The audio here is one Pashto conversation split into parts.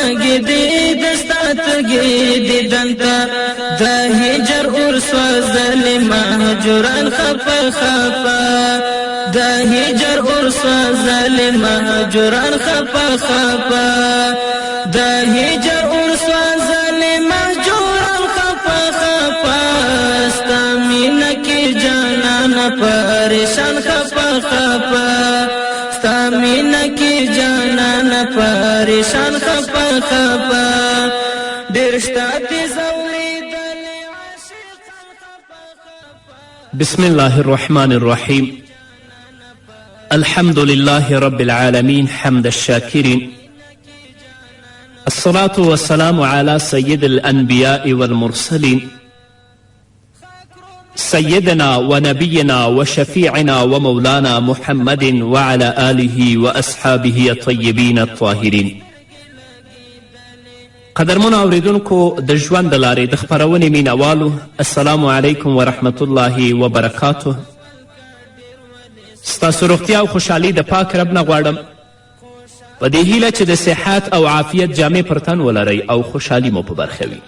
لګېدې دستا تګېدې دلته د هجر اور سوځلې مهجوران خفه خفه د هجر اور سوځلې مهجوران خفه خفه د هجر اور سوځلې مهجوران خفه خفه ستا مینه کې جانان پریشان خفه خفه ستا مینه کې جانان پریشان خفه خفه ډېر شته تیز اورېدلې عاشقان خفه خفه. بسم الله الرحمن الرحيم. الحمد لله رب العالمين حمد الشاكرين. الصلاة والسلام على سيد الأنبياء والمرسلين سيدنا ونبينا وشفيعنا ومولانا محمد وعلى آله وأصحابه الطيبين الطاهرين. قدرمنو اوریدونکو د ژوند د لارې د خپرونې مینوالو، السلام علیکم ورحمت الله وبرکاته. ستاسو روغتیا او خوشحالي د پاک رب نه غواړم په دې هیله چې د صحت او عافیت جامې پر تن ولرئ او خوشحالي مو په برخه وي.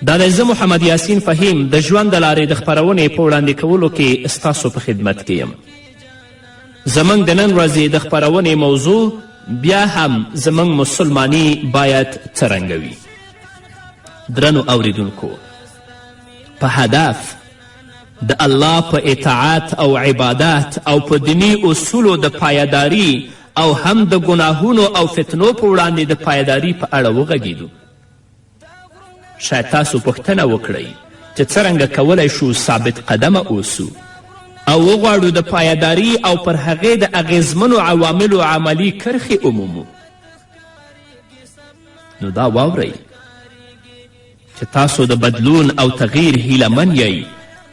دا دی زه محمد یاسین فهیم د ژوند د لارې د خپرونې په وړاندې کولو کې ستاسو په خدمت کې یم. زموږ د نن ورځې د خپرونې موضوع بیا هم زموږ مسلمانی باید څرنګه وي. درنو اوریدونکو، په هدف د الله په اطاعت او عبادت او په دینی اصولو د پایداری او هم د ګناهونو او فتنو په وړاندې د پایداری په اړه وغږیدو. شاید تاسو پوښتنه وکړئ چې څرنګه کولی شو ثابت قدمه اوسو او وغواړو د پایداری او پر هغې د اغیزمنو عواملو عملی کرښې عمومو. نو دا واورئ چې تاسو د بدلون او تغییر هیلهمن یئ،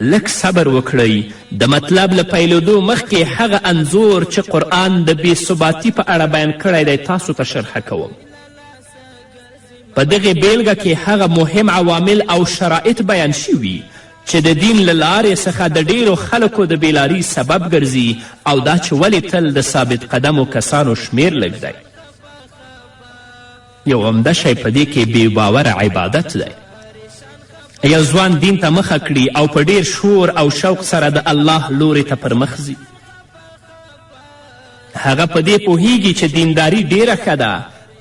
لږ صبر وکړئ. د مطلب له پیلېدو مخکې هغه انځور چې قرآن د بې ثباتي په اړه بیان کړی دی تاسو ته شرحه کوم. په دغې بیلګه کې هغه مهم عوامل او شرایط بیان شوي چې د دین له لارې څخه د ډیرو خلکو د بیلاري سبب ګرځي، او دا چې ولې تل د ثابت قدمو کسانو شمیر لږ دی. یو عمده شی په دې کې بې باوره عبادت دی. یو ځوان دین ته مخه کړي او په ډیر شور او شوق سره د الله لورې ته پر مخ ځي. هغه په دې پوهیږي چې دینداري ډیره ښه ده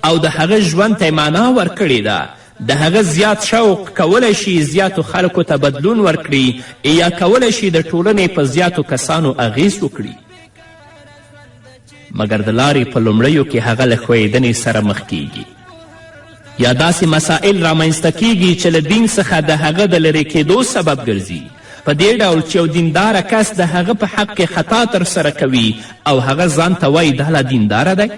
او د هغه ژوند ته معنا ورکړې ده. د هغه زیات شوق کولی شي زیاتو خلکو ته بدلون ورکړي یا کولی شي د ټولنې په زیاتو کسانو اغیز وکړي. مګر د لارې په لومړیو کې هغه له ښویېدنې سره مخ کیږي یا داسې مسائل رامنځته کیږي چې له دین څخه د هغه د لرې کېدو سبب ګرځي. په دې ډول چې یو دینداره کس د هغه په حق کې خطا ترسره کوي او هغه ځان ته وایي دا لا دینداره دی.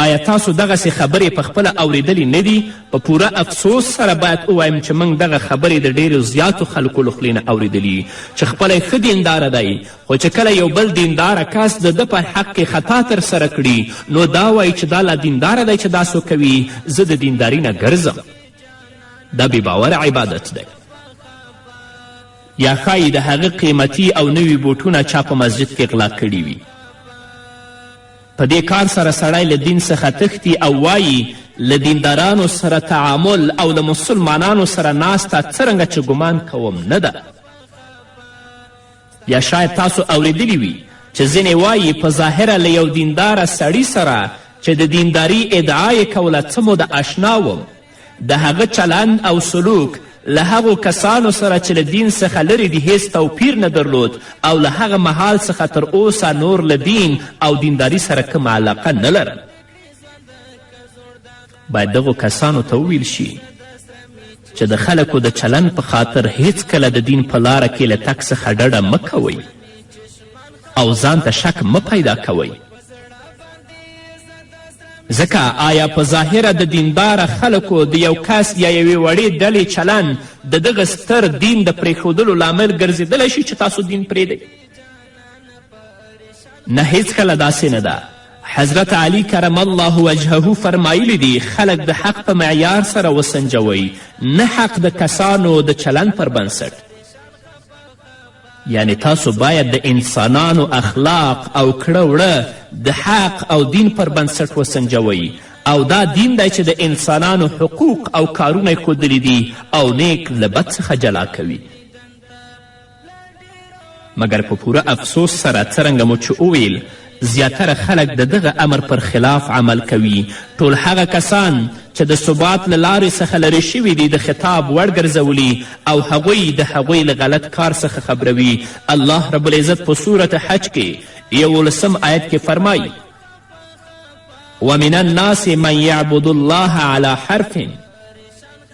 آیا تاسو دغسې خبرې په خپله اورېدلې نه دي؟ په پوره افسوس سره باید ووایم چې موږ دغه خبرې د ډیرو زیاتو خلکو له خولې نه اورېدلي چې خپله ښه دینداره دی، خو چې کله یو بل دینداره کس د ده په حق کې خطا ترسره کړي نو دا وایي چې دا لا دینداره دی چې دا څو کوي، زه د دینداري نه ګرځم. دا بې باوره عبادت دی. یا ښایي د هغه قیمتي او نوي بوټونه چا په مسجد کې غلا کړي وي. په دې کار سره سړی له دین څخه تښتي او وایي له دیندارانو سره تعامل او له مسلمانانو سره ناسته څرنګه چې ګمان کوم نه ده. یا شاید تاسو اوریدلی وي چې ځینې وایي په ظاهره له یو دینداره سړي سره چې د دینداري ادعا یې کوله څه موده اشنا وم، د هغه چلند او سلوک له هغو کسانو سره چې له دین څخه لرې دي هیڅ توپیر نه درلود او له هغه مهال څخه تر اوسه نور له دین او دینداري سره کوم علاقه نه لرل. باید دغو کسانو ته وویل شي چې د خلکو د چلند په خاطر هیڅکله د دین په لاره کې له تګ څخه ډډه مه کوئ او ځان ته شک مه پیدا کوئ. ځکه آیا په ظاهره د دینداره خلکو د یو کس یا یوې وړې ډلې چلند د دغه ستر دین د پرېښودلو لامل ګرځېدلی شي چې تاسو دین پرېږدئ؟ نه، هیڅکله داسې نه ده. حضرت علی کرم الله وجهه فرمایلی دي خلک د حق په معیار سره وسنجوئ، نه حق د کسانو د چلند پر بنسټ. یعنی تاسو باید د انسانانو اخلاق او کړه وړه د حق او دین پر بنسټ وسنجوئ او دا دین دی چې د انسانانو حقوق او کارونه یې ښودلي دي او نیک له بد څخه جلا کوي. مګر په پوره افسوس سره څرنګه مو چې وویل زیاتره خلک د دغه امر پر خلاف عمل کوي. ټول هغه کسان چې د ثبات له لارې څخه لرې شوي دي د خطاب وړ ګرځولي او هغوی د هغوی له غلط کار څخه خبروي. الله رب العزت په صورت حج کې 11 آیت کې فرمایي ومن الناس من يعبد الله على حرف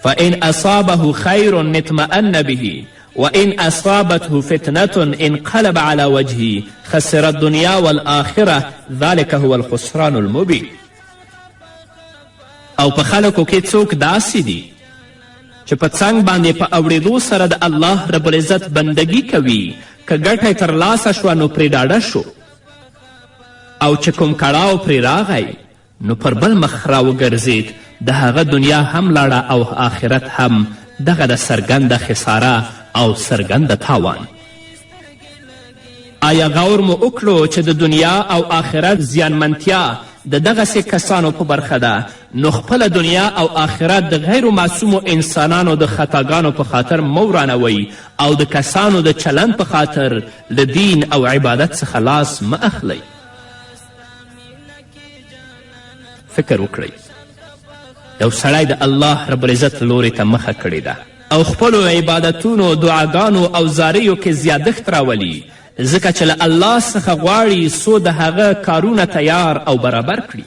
فإن أصابه خير اطمأن به وإن أصابته فتنة انقلب على وجهه خسر الدنيا والآخرة ذلك هو الخسران المبين. او په خلکو کې څوک داسې دي چې په څنګ باندې په اوریدو سره د الله رب العزت بندگی کوي، که ګټه ترلاسه شوه نو پرې ډاډه شو، او چې کوم کړاو پرې راغی نو پر بل مخ راوګرځېد، د هغه دنیا هم لاړه او آخرت هم. دغه د څرګنده خساره او څرګنده تاوان. آیا غور مو وکړو چې د دنیا او آخرت زیانمنتیا د دغسې کسانو په برخه ده، نو خپله دنیا او آخرت د غیر معصومو انسانانو د خطاګانو په خاطر مو ورانوئ او د کسانو د چلند په خاطر له دین او عبادت څخه لاس مه اخلئ. فکر وکړئ، یو سړی د الله رب العزت لورې ته مخه کړې ده او خپلو عبادتونو، دعاګانو او زاریو کې زیادښت راولي، ځکه چې له الله څخه غواړي څو د هغه کارونه تیار او برابر کړي.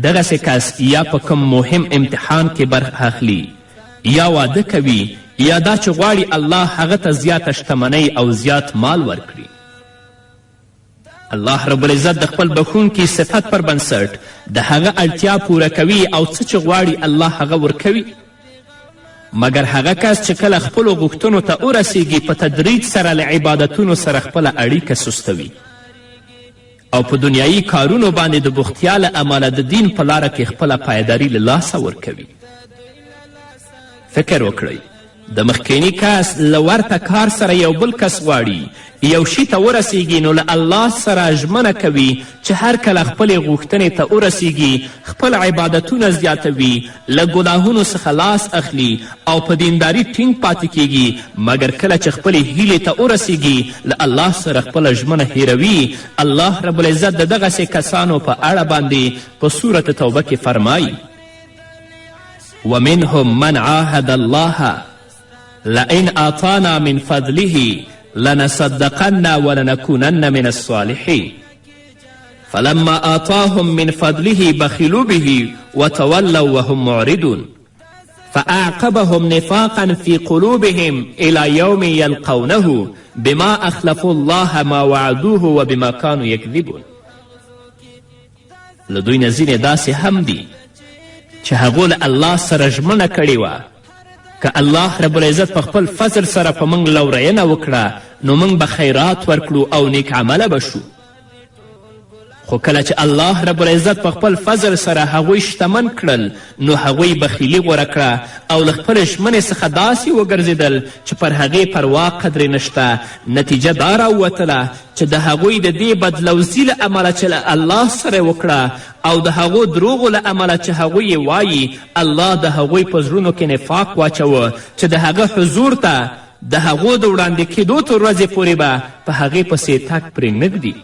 دغسې کس یا په کوم مهم امتحان کې برخه اخلي، یا واده کوي، یا دا چې غواړي الله هغه ته زیاته شتمنۍ او زیات مال ورکړي. الله رب العزت د خپل بخونکي صفت پر بنسټ د هغه اړتیا پوره کوي او څه چې غواړي الله هغه ورکوي. مګر هغه کس چې کله خپلو غوښتنو ته ورسیږي په تدریج سره له عبادتونو سره خپله اړیکه سستوي او په دنیایي کارونو باندې د بوختیا له امله د دین په لاره کې خپله پایداري له لاسه ورکوي. فکر وکړئ، د مخکینی کس له ورته کار سره یو بل کس غواړي یو شي ته ورسیږي، نو له الله سره ژمنه کوي چې هر کله خپلې غوښتنې ته ورسیږي خپل عبادتونه زیاتوي، له ګناهونو څخه لاس اخلي او په دینداري ټینګ پاتې کیږي. مګر کله چې خپلې هیلې ته ورسیږي له الله سره خپله ژمنه هیروي. الله رب العزت د دغسې کسانو په اړه باندې په سورت توبه کې فرمایي ومنهم من عاهد الله لئن آتانا من فضله لنصدقن ولنكونن من الصالحين فلما آتاهم من فضله بخلوا به وتولوا وهم معرضون فأعقبهم نفاقا في قلوبهم إلى يوم يلقونه بما أخلفوا الله ما وعدوه وبما كانوا يكذبون. له دوی نه ځینې داسې هم دي چې هغو له الله سره ژمنه کړې وه که الله رب العزت په خپل فضل سره په موږ لورینه وکړه نو موږ به خیرات ورکړو او نیک عمله به شو. خو کله چې الله رب العزت په خپل فضل سره هغوی شتمن کړل نو هغوی بخیلي غوره کړه او له خپلې ژمنې څخه داسې وګرځېدل چې پر هغې پروا قدرې نشته. نتیجه دا راووتله چې د هغوی د دې بدلوزي له امله چې له الله سره وکړه او د هغو دروغو له امله چې هغوی یې وایي، الله د هغوی په زړونو کې نفاق واچوه چې د هغه حضور ته د هغو د وړاندې کېدو تر ورځې پورې به په هغې پسې تګ پرې نږدي.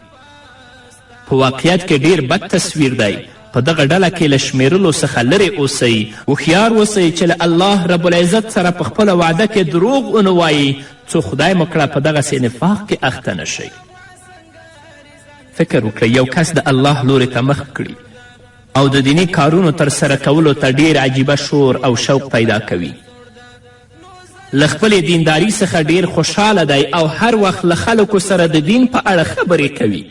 په واقعیت کې ډیر بد تصویر دی. په دغه ډله کې له شمیرلو څخه لرې اوسئ، هوښیار اوسئ چې له الله رب العزت سره په خپله وعده کې دروغ ونه وایي څو خدای مو کړه په دغسې نفاق کې اخته نشئ. فکر وکړئ، یو کس د الله لورې ته مخ کړي او د دیني کارونو ترسره کولو ته ډیر عجیبه شور او شوق پیدا کوي، له خپلې دینداري څخه ډیر خوشحاله دی او هر وخت له خلکو سره د دین په اړه خبرې کوي،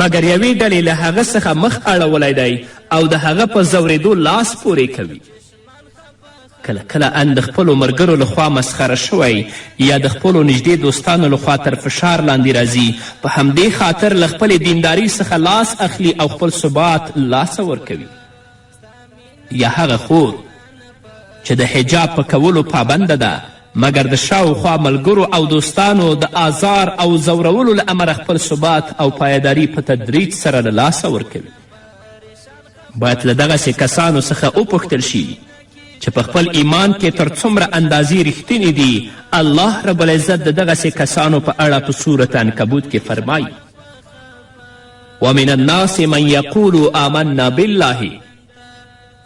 مګر یوې ډلې له هغه څخه مخ اړولی دی او د هغه په ځورېدو لاس پورې کوي. کله کله ان د خپلو ملګرو لخوا مسخره شوی یا د خپلو نږدې دوستانو لخوا تر فشار لاندې راځي، په همدې خاطر له خپلې دینداري څخه لاس اخلي او خپل ثبات لاسه ورکوي. یا هغه خور چې د حجاب په کولو پابنده ده مګر د شاوخوا ملګرو او دوستانو د آزار او زورولو له امله خپل ثبات او پایداري په تدریج سره له لاسه ورکوي. باید له دغسې کسانو څخه وپوښتل شي چې په خپل ایمان کې تر څومره اندازې رښتینې دي. الله رب العزت د دغسې کسانو په اړه په سورت عنکبوت کې فرمایي ومن الناس من یقول آمنا بالله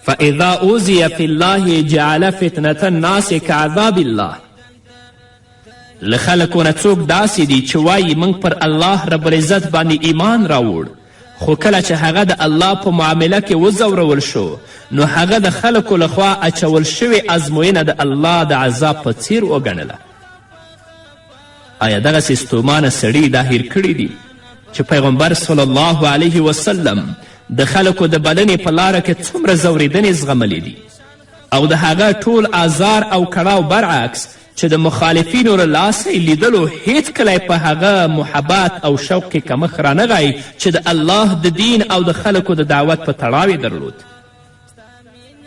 فاذا اوذی فی الله جعل فتنة الناس کعذاب الله. له خلکو نه څوک داسې دي چې وایي موږ پر الله رب العزت باندې ایمان راوړ، خو کله چې هغه د الله په معامله کې وځورول شو نو هغه د خلکو لخوا اچول شوې ازموینه د الله د عذاب په څیر وګڼله. آیا دغسې ستومانه سړي دا هیر کړي دي چې پیغمبر صلی الله علیه وسلم د خلکو د بلنې په لاره کې څومره ځورېدنې زغملې دي او د هغه ټول آزار او کړاو برعکس چې د مخالفینو له لاسه لیدلو هیڅ کله په هغه محبت او شوق کې کمښت رانغی چې د الله د دین او د خلکو د دعوت په تړاو درلود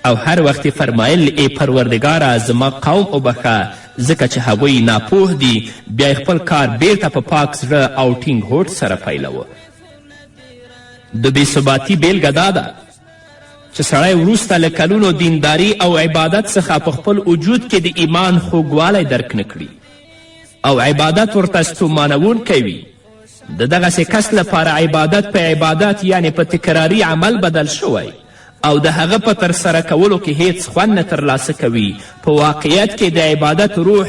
او هر وخت فرمایل ای پروردګاره زما قوم وبخه ځکه چې هغوی ناپوه دي. بیا خپل کار بیرته په پاک زړه او ټینګ هوډ سره پیلوه. د بېثباتي بیلګه دا ده چې سړی وروسته له کلونو دینداری او عبادت څخه په خپل وجود کې د ایمان خوږوالی درک نه کړي او عبادت ورته ستومانوونکی وي. د دغسې کس لپاره عبادت په عبادت یعنی په تکراري عمل بدل شوی او د هغه په ترسره کولو کې هیڅ خوند نه ترلاسه کوي. په واقعیت کې د عبادت روح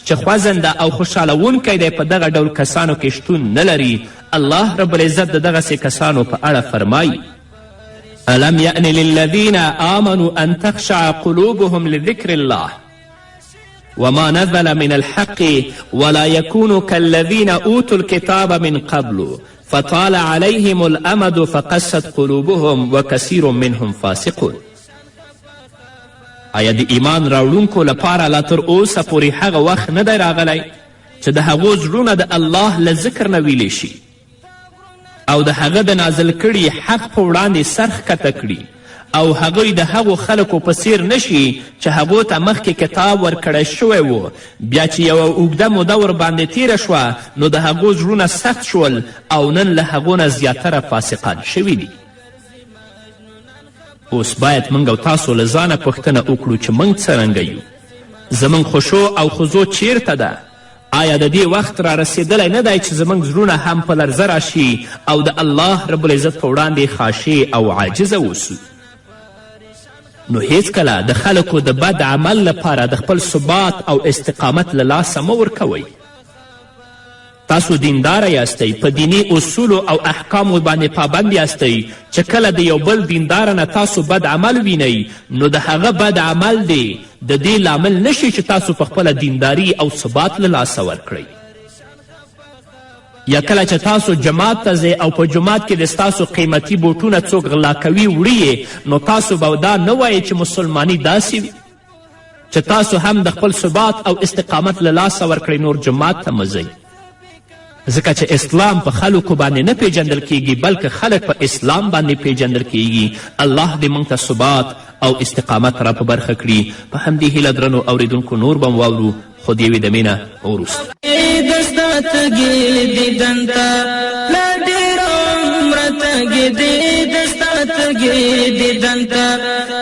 چې خوځنده او خوشحالوونکی دی په دغه ډول کسانو کې شتون نه لري. الله رب العزت د دغسې کسانو په اړه فرمایي ألم يأن للذين آمنوا أن تخشع قلوبهم لذكر الله وما نزل من الحق ولا يكونوا كالذين أوتوا الكتاب من قبل فطال عليهم الأمد فقست قلوبهم وكثير منهم فاسقون. آیا د ایمان راوړونکو لپاره لا تر اوسه پورې هغه وخت نه دی راغلی چې د هغو زړونه د الله له ذکر نه ویلی شي او د هغه د نازل کړي حق په وړاندې سر ښکته کړي او هغوی د هغو خلکو په څیر نشي چې هغو ته مخکې کتاب ورکړی شوی و، بیا چې یوه اوږده موده ورباندې تیره شوه نو د هغو زړونه سخت شول او نن له هغو نه زیاتره فاسقان شوي دي. اوس باید موږ او تاسو له ځانه پوښتنه وکړو چې موږ څرنګه یو؟ زموږ خوشو او خضو چیرته ده؟ آیا د دې وخت را رسېدلی نه دی چې زموږ زړونه هم په لرزه راشي او د الله رب العزت په وړاندې خاشع او عاجزه اوسو؟ نو هیڅکله د خلکو د بد عمل لپاره د خپل ثبات او استقامت له لاسه مه ورکوئ. تاسو دینداره یاستئ، په دینی اصولو او احکامو باندې پابند یاستئ چې کله د یو بل دینداره نه تاسو بد عمل وینئ نو د هغه بد عمل دی د دې لامل نشي چې تاسو په خپله دینداري او ثبات له لاسه ورکړئ. یا کله چې تاسو جماعت ته ځئ او په جماعت کې د ستاسو قیمتي بوټونه څوک غلا کوي وړي نو تاسو به دا نه وایئ چې مسلماني داسې وي چې تاسو هم د خپل ثبات او استقامت له لاسه ورکړئ نور جماعت ته مه ځئ. ځکه چې اسلام په خلکو باندې نه پیژندل کیږي بلکې خلک په اسلام باندې پیژندل کیږي. الله دې موږ ته ثبات او استقامت را په برخه کړي. په همدې هیله درنو اوریدونکو نور به واورو خو د یوې دمې نه وروسته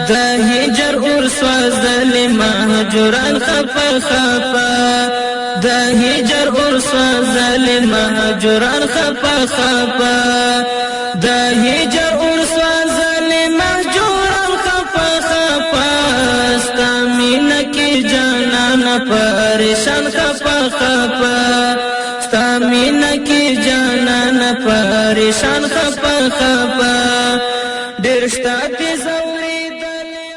د هجر اور سوزل مهجوران خفا خفا د هجر اور سوزل مهجوران خفا خفا د هجر اور سوزل مهجوران خفا خفا ستا مینه کې جانان پریشان خفا خفا ستا مینه کې جانان پریشان خفا خفا ډېر شته دې ځورېدلې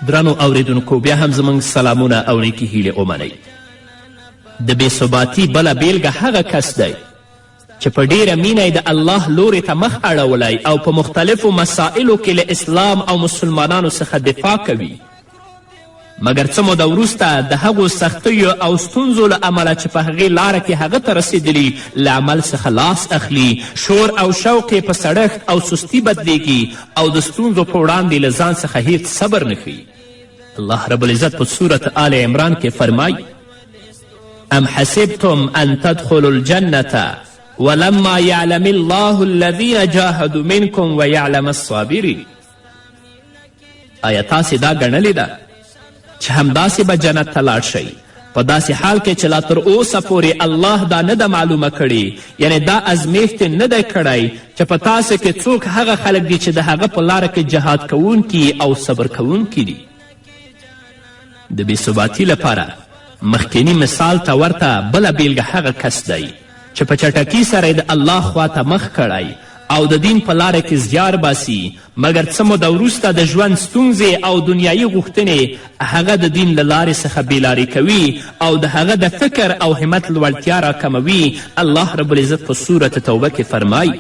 درنو اوریدونکو بیا هم زموږ سلامونه او نیکې هیلې ومنئ. د بې ثباتي بله بیلګه هغه کس دی چې په ډیره مینه د الله لورې ته مخ اړولی او په مختلفو مسائلو کې له اسلام او مسلمانانو څخه دفاع کوي مګر څه موده وروسته د هغو سختیو او ستونزو له امله چې په هغې لاره کې هغه ته رسېدلي له عمل څخه لاس اخلي، شور او شوق په سړښت او سستی بدلیږي او د ستونزو په وړاندې له ځان څخه هیڅ صبر نه ښیي. الله رب العزت په صورت آل عمران کې فرمایي ام حسبتم ان تدخلوا الجنة ولما يعلم الله الذين جاهدوا منكم ويعلم الصابرين. آیا تاسې دا ګڼلې ده چې همداسې به جنت ته لاړ شئ په داسې حال کې چې لا تر اوسه پورې الله دا نه ده معلومه کړې، یعنی دا ازمیښت نه دی کړی چې په تاسو کې څوک هغه خلک دي چې د هغه په لاره کې جهاد کوونکي او صبر کوونکي دي. د بېثباتي لپاره مخکینی مثال ته ورته بله بیلګه هغه کس دی چې په چټکي سره د الله خواته مخ کړی او د دین په لاره کې زیار باسي، مګر څه موده وروسته د ژوند ستونزې او دنیایي غوښتنې هغه د دین له لارې څخه بېلارې کوي او د هغه د فکر او همت لوړتیا راکموي. الله رب العزت په سورة توبه کې فرمایي: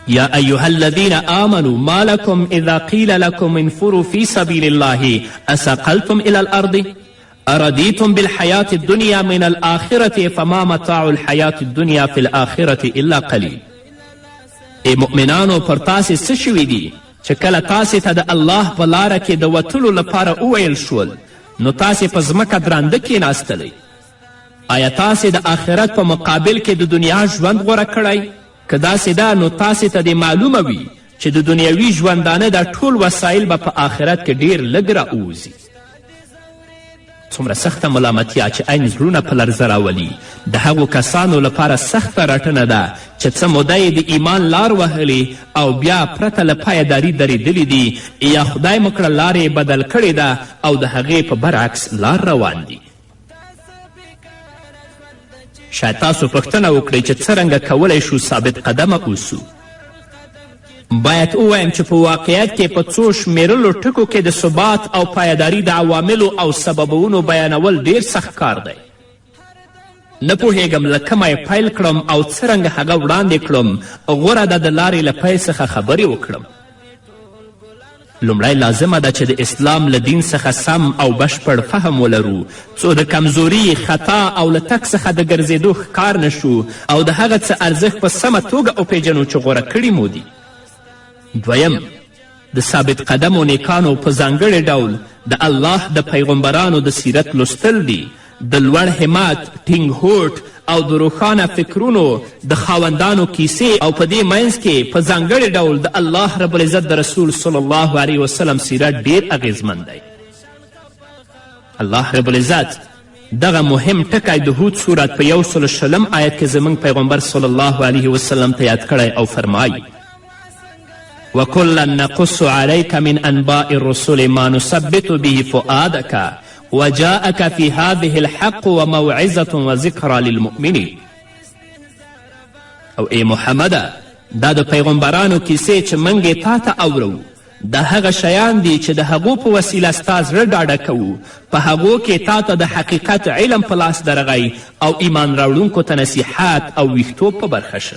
یا ایها الذین آمنوا ما لکم اذا قیل لکم انفروا فی سبیل الله اثقلتم الی الارض اردیتم بالحیاة الدنیا من الآخرة فما متاع الحیاة الدنیا فی الآخرة الا قلیل. ای مؤمنانو، پر تاسې څه شوي دي چې کله تاسې ته د الله په لاره کې د وتلو لپاره وویل شول نو تاسې په ځمکه درانده کښېناستلی؟ آیا تاسې د آخرت په مقابل کې د دنیا ژوند غوره کړی؟ که داسې ده نو تاسې ته دې معلومه وي چې د دنیوي ژوندانه دا ټول وسایل به په آخرت کې ډیر لږ راووځي. څومره سخته ملامتیا چې عین زړونه په لرزه راولي. د هغو کسانو لپاره سخته رټنه ده چې څه موده یې د ایمان لار وهلې او بیا پرته له پایداري درېدلي دي، یا خدای مو کړه لارې بدل کړې ده او د هغې په برعکس لار روان دي. شاید تاسو پوښتنه وکړئ چې څرنګه کولی شو ثابت قدمه اوسو. باید ووایم چې په واقعیت کې په څو شمیرلو ټکو کې د ثبات او پایداري د عواملو او سببونو بیانول ډیر سخت کار دی. نه پوهیږم له کومه یې پیل کړم او څرنګه هغه وړاندې کړم. غوره ده د لارې له پی څخه خبرې وکړم. لومړی لازمه ده چې د اسلام له دین څخه سم او بشپړ فهم ولرو، څو د کمزوري، خطا او له تک څخه د ګرځېدو ښکار نشو او د هغه څه ارزښت په سمه توګه وپیژنو چې غوره کړي مو دي. دویم، د ثابت قدمو نیکانو په ځانګړي ډول د الله د پیغمبرانو د سیرت لوستل دي. د لوړ همت، ټینګ هوډ او د روښانه فکرونو د خاوندانو کیسې او په دې منځ کې په ځانګړي ډول د الله رب العزت د رسول صلی الله علیه وسلم سیرت ډیر اغیزمن دی. الله رب العزت دغه مهم ټکی د هود سورت په 120 آیت کې زموږ پیغمبر صلی الله علیه وسلم ته یاد کړی او فرمایي: وكلا نقص عليك من أنباء الرسل ما نثبت به فؤادك وجاءك في هذه الحق وموعظة وذكرى للمؤمنين. او ای محمده، دا د پیغمبرانو کیسې چې موږ یې تا ته اورو، دا هغه شیان دي چې د هغو په وسیله ستا زړه ډاډه کوو. په هغو کې تا ته د حقیقت علم په لاس درغی او ایمان راوړونکو ته نصیحت او ویښتوب په برخه شه.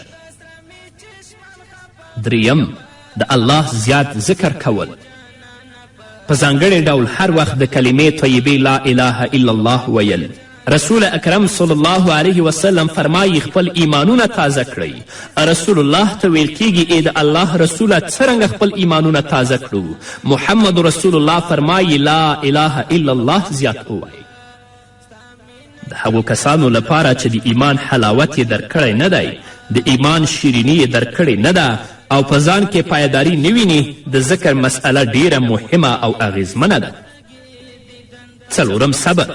دریم، د الله زیات ذکر کول. په ځانګړي ډول هر وخت د کلمې طیبې لا اله الا الله ویل. رسول اکرم صلی الله علیه وسلم فرمایي خپل ایمانونه تازه کړئ. رسول الله ته ویل کیږي ای د الله رسوله څرنګه خپل ایمانونه تازه کړو؟ محمد رسول الله فرمایي لا اله الا الله زیات ووایئ. د هغو کسانو لپاره چې د ایمان حلاوت یې درکړی نه دی، د ایمان شیریني یې درکړې نه ده او په ځان کې پایداري نه ویني، د ذکر مسئله ډیره مهمه او اغیزمنه ده. څلورم، صبر.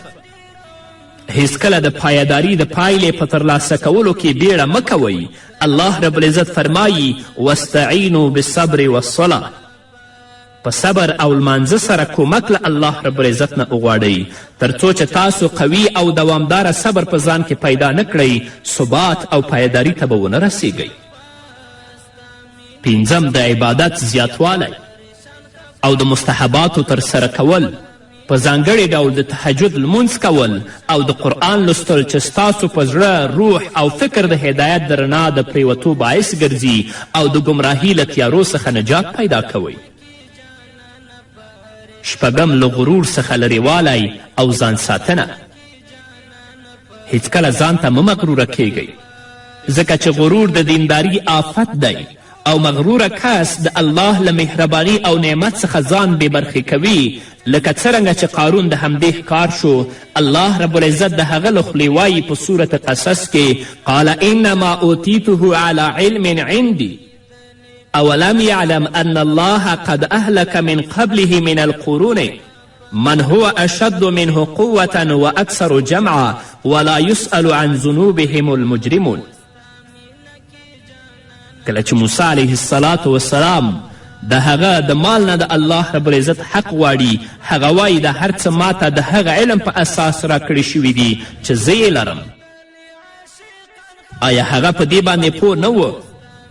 هیڅکله د پایداري د پایلې په ترلاسه کولو کې بیړه مه کوئ. الله رب العزت فرمایي واستعینوا بالصبر والصلاة. په صبر او لمانځه سره کومک له الله رب العزت نه وغواړئ. تر څو چې تاسو قوي او دوامداره صبر په ځان کې پیدا نه کړئ، ثبات او پایداري ته به ونه رسیږئ. پنځم، د عبادت زیاتوالی او د مستحباتو ترسره کول. په ځانګړي ډول د تهجد لمونځ کول او د قرآن لوستل چې ستاسو په زړه، روح او فکر د هدایت د رڼا د پریوتو باعث ګرځي او د ګمراهي له تیارو څخه نجات پیدا کوئ. شپږم، له غرور څخه لرېوالی او ځان ساتنه. هیڅکله ځان ته مه مغروره کیږئ، ځکه چې غرور د دینداري آفت دی او مغروره کس د الله له مهرباني او نعمت څخه ځان بې برخې کوي، لکه څرنګه چې قارون د همدې ښکار شو. الله رب العزت د هغه له خولې وایي په صورت قصص کې قال انما اوتیته على علم عندي اولم يعلم ان الله قد اهلك من قبله من القرون من هو اشد منه قوة واكثر جمعا ولا يسأل عن ذنوبهم المجرمون. کله چې موسی علیه السلام د هغه د مال نه د الله رب العزت حق غواړي، هغه وایي د هر څه ماته د هغه علم په اساس راکړی شوي دي چې زه یې لرم. آیا هغه په دې باندې پوه نه و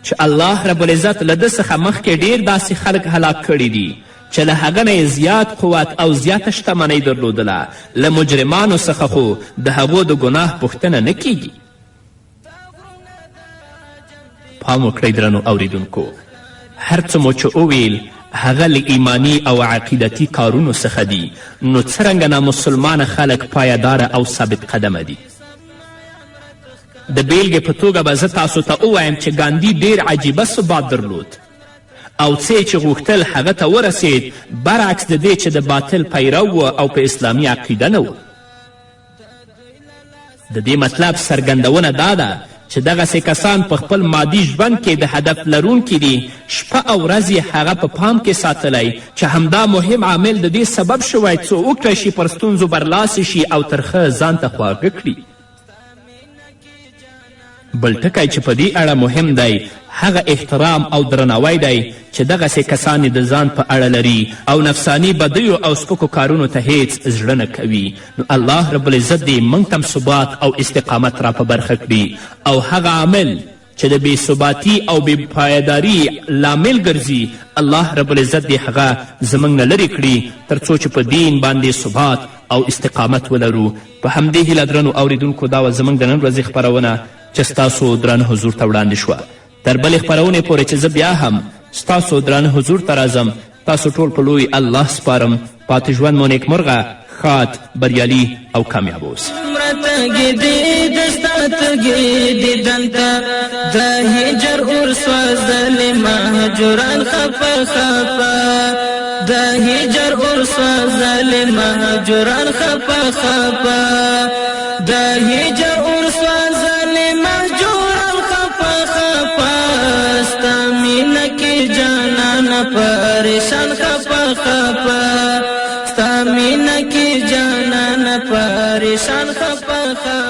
چې الله رب العزت له ده څخه مخکې ډیر داسې خلک هلاک کړي دي چې له هغه نه زیات قوت او زیاته شتمنۍ درلودله، له مجرمانو څخه خو د هغو د ګناه پوښتنه نه کیږي. پام وکړئ درنو اوریدونکو، هر څه مو چې وویل هغه له ایمانی او عقیدتي کارونو څخه دي، نو څرنګه نامسلمانه خلک پایداره او ثابت قدمه دي. د بیلګې په توګه به زه تاسو ته ووایم چې ګاندي ډیر عجیبه ثبات درلود او څه چې غوښتل هغه ته ورسید، برعکس د دې چې د باطل پیرو و او په اسلامي عقیده نه و. د دې مطلب څرګندونه دا ده چې دغسې کسان په خپل مادي ژوند کې د هدف لرونکي دي، شپه او ورځ یې هغه په پام کې ساتلی چې همدا مهم عامل د دې سبب شوی څو وکړی شي پر ستونزو برلاسې شي او ترخه ځان ته خواږه کړي. بل ټکی چې په دې اړه مهم دی هغه احترام او درناوی دی چې دغسې کسان د ځان په اړه لري او نفسانی بدیو او سپکو کارونو ته هیڅ زړه نه کوي. نو الله رب العزت دې موږ ته ثبات او استقامت را په برخه کړي او هغه عامل چې د بې ثباتي او بې پایداري لامل ګرځي، الله رب العزت دې هغه زموږ نه لرې کړي تر څو چې په دین باندې ثبات او استقامت ولرو. په همدې هیله درنو اوریدونکو دا وه زموږ د نن ورځې خپرونه چې ستاسو درانه حضور ته وړاندې شوه. تر بلې خپرونې پورې چې زه بیا هم ستاسو درانه حضور ته راځم، تاسو ټول په لوی الله سپارم. پاتې ژوند مو نیکمرغه، ښاد، بریالي او کامیاب اوس. د هجر ورسوځل مهجران خفه خفه، د هجر ورسوځل مهجران خفه خفه، ستا مینه کې جانان پریشان خفه خفه، ستا مینه کې جانان پریشان خفه خفه.